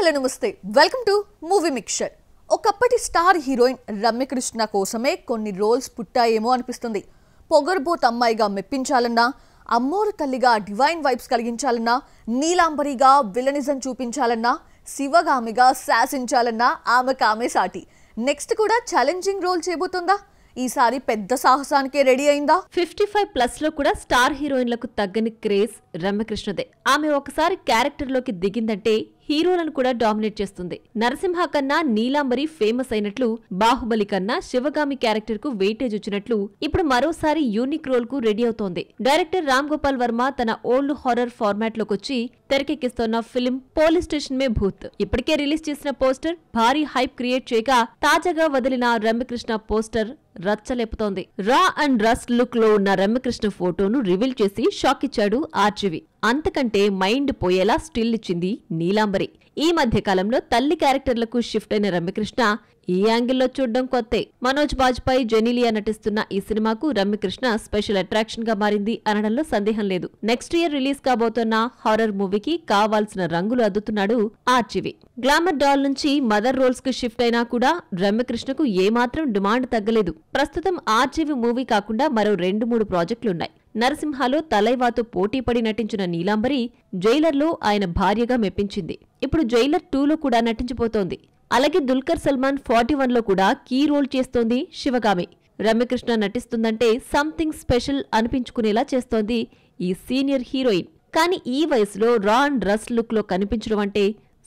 Hello నమస్తే welcome to movie mixture. ఒకప్పటి star heroine Ramyakrishna కోసమే కొన్ని రోల్స్ పుట్టాయేమో అనిపిస్తుంది. పొగర్బోత్ అమ్మాయిగా మెప్పించాలన్నా, అమ్మోరు తల్లిగా డివైన్ వైబ్స్ కలిగించాలన్నా, నీలాంబరిగా విలనిజం చూపించాలన్నా, శివగామిగా శాసించాలన్నా ఆమె సాటి. నెక్స్ట్ కూడా ఛాలెంజింగ్ రోల్ చేయబోతుందా? ఈసారి పెద్ద సాహసానికే రెడీ అయిందా? 55+ లో కూడా స్టార్ హీరోయిన్లకు తగ్గని క్రేజ్ రమ్యకృష్ణదే. ఆమె ఒకసారి క్యారెక్టర్ లోకి దిగిందంటే హీరోలను కూడా డామినేట్ చేస్తుంది. నరసింహ కన్నా నీలాంబరి ఫేమస్ అయినట్లు, బాహుబలి కన్నా శివగామి క్యారెక్టర్ కు వెయిటేజ్ వచ్చినట్లు ఇప్పుడు మరోసారి యూనిక్ రోల్ కు రెడీ అవుతోంది. డైరెక్టర్ రామ్ గోపాల్ వర్మ తన ఓల్డ్ హారర్ ఫార్మాట్ లోకొచ్చి తెరకెక్కిస్తోన్న film police station Mein Bhoot. ఇప్పటికే రిలీజ్ చేసిన పోస్టర్ భారీ హైప్ క్రియేట్ చేయగా, తాజాగా వదిలిన రమ్యకృష్ణ పోస్టర్ రచ్చలేపుతోంది. రా అండ్ రస్ట్ లుక్ లో ఉన్న రమ్యకృష్ణ ఫోటోను రివీల్ చేసి షాక్ ఇచ్చాడు ఆర్జీవి. అంతకంటే మైండ్ పోయేలా స్టిల్ ఇచ్చింది నీలాంబరి. ఈ మధ్య కాలంలో తల్లి క్యారెక్టర్లకు షిఫ్ట్ అయిన రమ్యకృష్ణ ఈ యాంగిల్లో చూడడం కొత్తే. మనోజ్ బాజ్పాయ్, జెనీలియా నటిస్తున్న ఈ సినిమాకు రమ్యకృష్ణ స్పెషల్ అట్రాక్షన్ గా మారింది అనడంలో సందేహం లేదు. నెక్స్ట్ ఇయర్ రిలీజ్ కాబోతున్న హారర్ మూవీకి కావాల్సిన రంగులు అద్దుతున్నాడు ఆర్జీవి. గ్లామర్ డాల్ నుంచి మదర్ రోల్స్ కు షిఫ్ట్ అయినా కూడా రమ్యకృష్ణకు ఏమాత్రం డిమాండ్ తగ్గలేదు. ప్రస్తుతం ఆర్జీవి మూవీ కాకుండా మరో 2-3 ప్రాజెక్టులున్నాయి. నరసింహలో తలైవాతో పోటీపడి నటించిన నీలాంబరి జైలర్లో ఆయన భార్యగా మెప్పించింది. ఇప్పుడు జైలర్ 2లో కూడా నటించబోతోంది. అలాగే దుల్కర్ సల్మాన్ 41లో కూడా కీ రోల్ చేస్తోంది శివగామి. రమ్యకృష్ణ నటిస్తుందంటే సంథింగ్ స్పెషల్ అనిపించుకునేలా చేస్తోంది ఈ సీనియర్ హీరోయిన్. కానీ ఈ వయసులో రా అండ్ రస్ట్ లుక్ లో కనిపించడం అంటే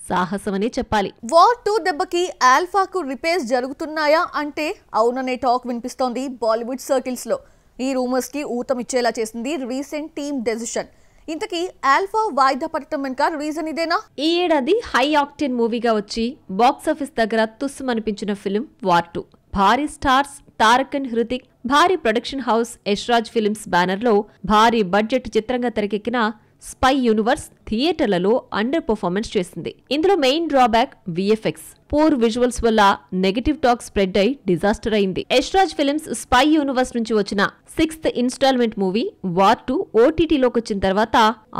సాహసమనే చెప్పాలి. వార్ 2 దెబ్బకి ఆల్ఫాకు రిపేర్స్ జరుగుతున్నాయా అంటే అవుననే టాక్ వినిపిస్తోంది బాలీవుడ్ సర్కిల్స్ లో. ఈ రూమర్స్ కి ఊతమిచ్చేలా చేసింది రీసెంట్ టీమ్ డెసిషన్. ఇంతకీ ఆల్ఫా వాయిదా పడటం వెనుక రీజన్ ఇదేనా? ఈ ఏడాది హై ఆక్టేన్ మూవీగా వచ్చి బాక్సాఫీస్ దగ్గర తుస్సుమనిపించిన ఫిల్మ్ వార్ 2. భారీ స్టార్స్ తారక్ అండ్ హృతిక్, భారీ ప్రొడక్షన్ హౌస్ యశ్రాజ్ ఫిల్మ్స్ బ్యానర్లో భారీ బడ్జెట్ చిత్రంగా తెరకెక్కిన స్పై యూనివర్స్ థియేటర్లలో అండర్ పర్ఫార్మెన్స్ చేసింది. ఇందులో main drawback VFX. Poor visuals వల్ల నెగటివ్ టాక్ స్ప్రెడ్ అయి డిజాస్టర్ అయింది. యశ్రాజ్ ఫిల్మ్స్ స్పై యూనివర్స్ నుంచి వచ్చిన 6th ఇన్స్టాల్మెంట్ మూవీ వార్ 2 ఓటీటీలోకి వచ్చిన తర్వాత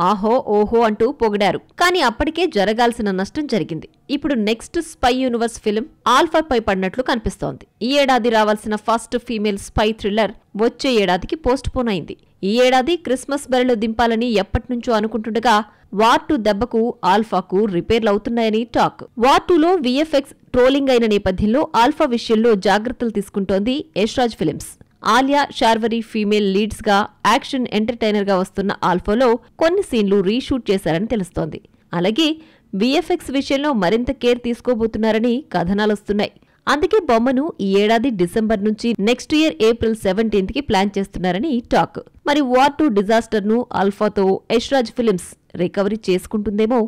ఆహో ఓహో అంటూ పొగిడారు. కానీ అప్పటికే జరగాల్సిన నష్టం జరిగింది. ఇప్పుడు next spy universe film Alpha పై పడినట్లు కనిపిస్తోంది. ఈ ఏడాది రావాల్సిన ఫస్ట్ ఫీమేల్ స్పై థ్రిల్లర్ వచ్చే ఏడాదికి పోస్ట్ పోన్ అయింది. ఈ ఏడాది క్రిస్మస్ బరిలో దింపాలని ఎప్పటినుంచో అనుకుంటుండగా వార్ 2 దెబ్బకు ఆల్ఫాకు రిపేర్లవుతున్నాయని టాక్. వార్ 2లో విఎఫ్ఎక్స్ ట్రోలింగ్ అయిన నేపథ్యంలో ఆల్ఫా విషయంలో జాగ్రత్తలు తీసుకుంటోంది Yashraj films. Alia, Sharvari female leads గా యాక్షన్ ఎంటర్టైనర్ గా వస్తున్న ఆల్ఫాలో కొన్ని సీన్లు రీషూట్ చేశారని తెలుస్తోంది. అలాగే విఎఫ్ఎక్స్ విషయంలో మరింత కేర్ తీసుకోబోతున్నారని కథనాలొస్తున్నాయి. అందుకే బొమ్మను ఈ ఏడాది డిసెంబర్ నుంచి నెక్స్ట్ ఇయర్ ఏప్రిల్ 17th కి ప్లాన్ చేస్తున్నారని టాక్. మరి వార్ 2 డిజాస్టర్ ను ఆల్ఫాతో Yashraj films recovery చేసుకుంటుందేమో.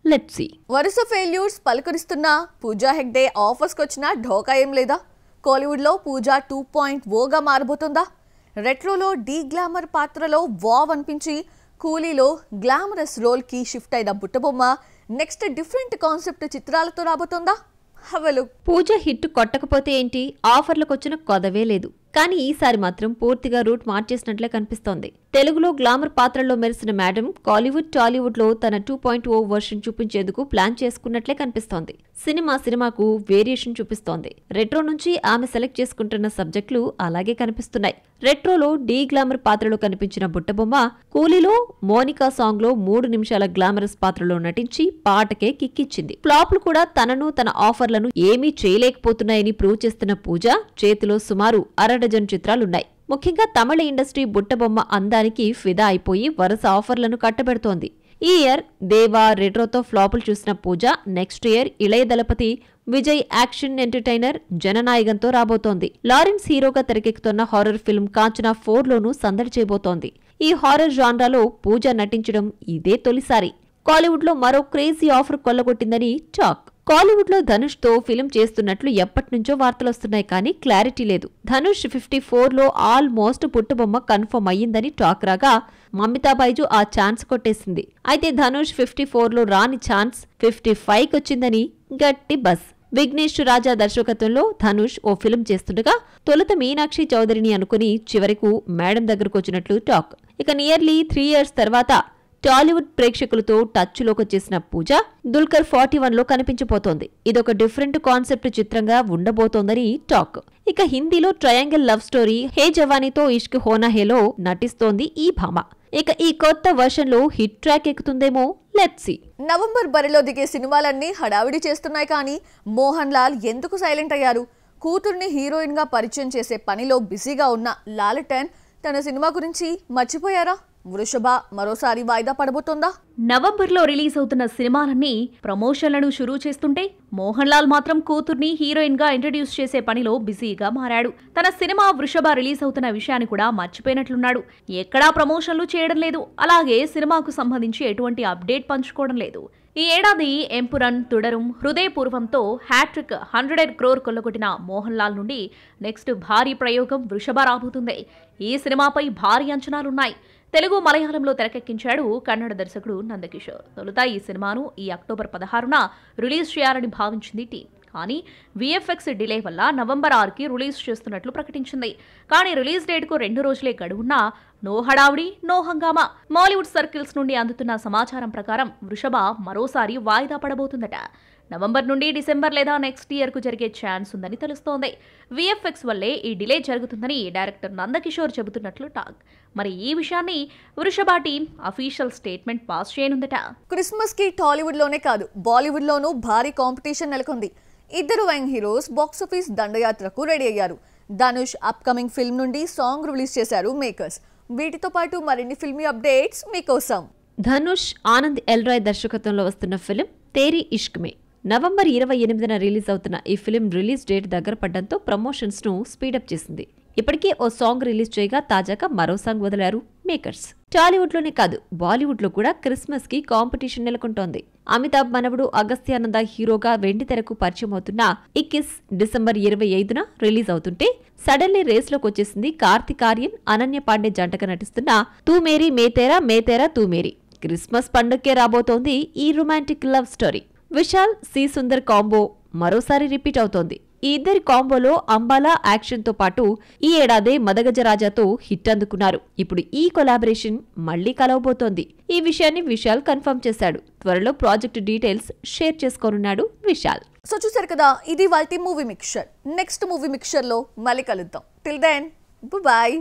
Let's see. వరుస ఫెయిల్యూర్స్ పలుకరిస్తున్న పూజా హెగ్డే ఆఫర్స్ కొచ్చినా ఢోకా ఏం లేదా? కోలీవుడ్ లో పూజా 2.0గా మారబోతుందా? రెట్రోలో డీ గ్లామర్ పాత్రలో వావ్ అనిపించి కూలీలో గ్లామరస్ రోల్ కి షిఫ్ట్ అయిన బుట్టబొమ్మ నెక్స్ట్ డిఫరెంట్ కాన్సెప్ట్ చిత్రాలతో రాబోతుందా? హవలు. పూజ హిట్ కొట్టకపోతే ఏంటి, ఆఫర్లకొచ్చిన కొదవే లేదు. కానీ ఈసారి మాత్రం పూర్తిగా రూట్ మార్చేసినట్లే కనిపిస్తోంది. తెలుగులో గ్లామర్ పాత్రల్లో మెరిసిన మేడం కాలీవుడ్, టాలీవుడ్ లో తన 2.0 వర్షన్ చూపించేందుకు ప్లాన్ చేసుకున్నట్లే కనిపిస్తోంది. సినిమాకు వేరియేషన్ చూపిస్తోంది. రెట్రో నుంచి ఆమె సెలెక్ట్ చేసుకుంటున్న సబ్జెక్టులు అలాగే కనిపిస్తున్నాయి. రెట్రోలో డీ గ్లామర్ పాత్రలో కనిపించిన బుట్టబొమ్మ కూలీలో మోనికా సాంగ్ లో 3 నిమిషాల గ్లామరస్ పాత్రలో నటించి పాటకే కిక్కిచ్చింది. ఫ్లాప్లు కూడా తనను తన ఆఫర్లను ఏమీ చేయలేకపోతున్నాయని ప్రూవ్ చేస్తున్న పూజ చేతిలో సుమారు 6 డజన్ చిత్రాలున్నాయి. ముఖ్యంగా తమిళ ఇండస్ట్రీ బుట్టబొమ్మ అందానికి ఫిదా అయిపోయి వరుస ఆఫర్లను కట్టబెడుతోంది. ఈ ఇయర్ దేవా, రెట్రోతో ఫ్లాపులు చూసిన పూజ నెక్స్ట్ ఇయర్ ఇళయ దళపతి విజయ్ యాక్షన్ ఎంటర్టైనర్ జననాయకంతో రాబోతోంది. లారెన్స్ హీరోగా తెరకెక్కుతున్న హారర్ ఫిల్మ్ కాంచనా 4లోనూ సందడి చేయబోతోంది. ఈ హారర్ జాన్రాలో పూజ నటించడం ఇదే తొలిసారి. కాలీవుడ్ లో మరో క్రేజీ ఆఫర్ కొల్లగొట్టిందని టాక్. కాలీవుడ్ లో ధనుష్ తో ఫిల్మ్ చేస్తున్నట్లు ఎప్పటినుంచో వార్తలొస్తున్నాయి, కానీ క్లారిటీ లేదు. ధనుష్ 54లో ఆల్మోస్ట్ పుట్టుబొమ్మ కన్ఫర్మ్ అయ్యిందని టాక్ రాగా, మమితా బైజు ఆ ఛాన్స్ కొట్టేసింది. అయితే ధనుష్ 54లో రాని ఛాన్స్ 55కి వచ్చిందని గట్టి బస్. విఘ్నేష్ రాజా దర్శకత్వంలో ధనుష్ ఓ ఫిల్మ్ చేస్తుండగా తొలుత మీనాక్షి చౌదరిని అనుకుని చివరకు మేడం దగ్గరకు వచ్చినట్లు టాక్. ఇక నియర్లీ 3 years తర్వాత టాలీవుడ్ ప్రేక్షకులతో టచ్లోకి వచ్చేసిన పూజ దుల్కర్ 41లో కనిపించబోతోంది. ఇదొక డిఫరెంట్ కాన్సెప్ట్ చిత్రంగా ఉండబోతోందని టాక్. ఇక హిందీలో ట్రయాంగిల్ లవ్ స్టోరీ హే జవానీతో ఇష్క్ హోనా హేలో నటిస్తోంది ఈ భామ. ఇక ఈ కొత్త వర్షన్ లో హిట్ ట్రాక్ ఎక్కుతుందేమో, లెట్స్ సీ. నవంబర్ బరిలో దిగే సినిమాలన్నీ హడావిడి చేస్తున్నాయి, కానీ మోహన్ లాల్ ఎందుకు సైలెంట్ అయ్యారు? కూతుర్ని హీరోయిన్ గా పరిచయం చేసే పనిలో బిజీగా ఉన్న లాలటన్ తన సినిమా గురించి మర్చిపోయారా? వృషభ మరోసారి వాయిదా పడబోతోందా? నవంబర్లో రిలీజ్ అవుతున్న సినిమాలన్నీ ప్రమోషన్లను షురూ చేస్తుంటే మోహన్ లాల్ మాత్రం కూతుర్ని హీరోయిన్ గా ఇంట్రడ్యూస్ చేసే పనిలో బిజీగా మారాడు. తన సినిమా వృషభ రిలీజ్ అవుతున్న విషయాన్ని కూడా మర్చిపోయినట్లున్నాడు. ఎక్కడా ప్రమోషన్లు చేయడం లేదు, అలాగే సినిమాకు సంబంధించి ఎటువంటి అప్డేట్ పంచుకోవడం లేదు. ఈ ఏడాది ఎంపురన్, తుడరం, హృదయపూర్వంతో హ్యాట్రిక్ 100 crore కొల్లగొట్టిన మోహన్ లాల్ నుండి నెక్స్ట్ భారీ ప్రయోగం వృషభ రాబోతుంది. ఈ సినిమాపై భారీ అంచనాలున్నాయి. తెలుగు, మలయాళంలో తెరకెక్కించాడు కన్నడ దర్శకుడు నందకిషోర్. తొలుత ఈ సినిమాను ఈ అక్టోబర్ 16న రిలీజ్ చేయాలని భావించింది టీం. కానీ విఎఫ్ఎక్స్ డిలే వల్ల నవంబర్ 6కి రిలీజ్ చేస్తున్నట్లు ప్రకటించింది. కానీ రిలీజ్ డేట్కు 2 రోజులే గడువున్నా నో హడావుడి, నో హంగామా. మాలీవుడ్ సర్కిల్స్ నుండి అందుతున్న సమాచారం ప్రకారం వృషభ మరోసారి వాయిదా పడబోతుందట. నవంబర్ నుండి డిసెంబర్ లేదా నెక్స్ట్ ఇయర్కు జరిగే ఛాన్స్ ఉందని తెలుస్తోంది. విఎఫ్ఎక్స్ వల్లే ఈ డిలే జరుగుతుందని డైరెక్టర్ నందకిషోర్ చెబుతున్నట్లు టాక్. మరి ఈ విషయాన్ని Vrishabha team official statement pass చేయనుందట. క్రిస్మస్ కి టాలీవుడ్ లోనే కాదు, బాలీవుడ్ లోనూ భారీ కాంపిటీషన్ నెలకొంది. ఇద్దరు యంగ్ హీరోస్ బాక్సాఫీస్ దండయాత్రకు రెడీ అయ్యారు. ధనుష్ అప్కమింగ్ ఫిల్మ్ నుండి సాంగ్ రిలీజ్ చేశారు మేకర్స్. వీటితో పాటు మరిన్ని ఫిల్మీ అప్డేట్స్ మీకోసం. ధనుష్, ఆనంద్ ఎల్రాయ్ దర్శకత్వంలో వస్తున్న ఫిల్మ్ తేరీ ఇష్క్ మే నవంబర్ 28న రిలీజ్ అవుతున్న ఈ ఫిల్మ్ రిలీజ్ డేట్ దగ్గర పడ్డంతో ప్రమోషన్స్ ను స్పీడప్ చేసింది. ఇప్పటికే ఓ సాంగ్ రిలీజ్ చేయగా తాజాగా మరో సాంగ్ వదిలారు మేకర్స్. టాలీవుడ్ లోనే కాదు, బాలీవుడ్ లో కూడా క్రిస్మస్ కి కాంపిటీషన్ నెలకొంటోంది. అమితాబ్ మనవడు అగస్త్యానంద హీరోగా వెండితెరకు పరిచయం అవుతున్న ఈ కిస్ డిసెంబర్ 25న రిలీజ్ అవుతుంటే సడన్లీ రేస్ లోకి వచ్చేసింది కార్తిక్ ఆర్యన్, అనన్య పాండే జంటగా నటిస్తున్న తూ మేరీ మేతేరా మేతేరా తూ మేరీ. క్రిస్మస్ పండుగకే రాబోతోంది ఈ romantic love story. Vishal, C Sundar combo మరోసారి రిపీట్ అవుతోంది. ఈ ఇద్దరి కాంబోలో అంబాలా యాక్షన్ తో పాటు ఈ ఏడాదే మదగజరాజాతో హిట్ అందుకున్నారు. ఇప్పుడు ఈ కొలాబరేషన్ మళ్లీ కలవబోతోంది. ఈ విషయాన్ని విశాల్ కన్ఫర్మ్ చేశాడు. త్వరలో ప్రాజెక్ట్ డీటెయిల్స్ షేర్ చేసుకోనున్నాడు విశాల్. సో చూసారు కదా, ఇది వాల్టి movie mixture. Next movie mixture లో మళ్ళీ కలుద్దాం. Till then bye.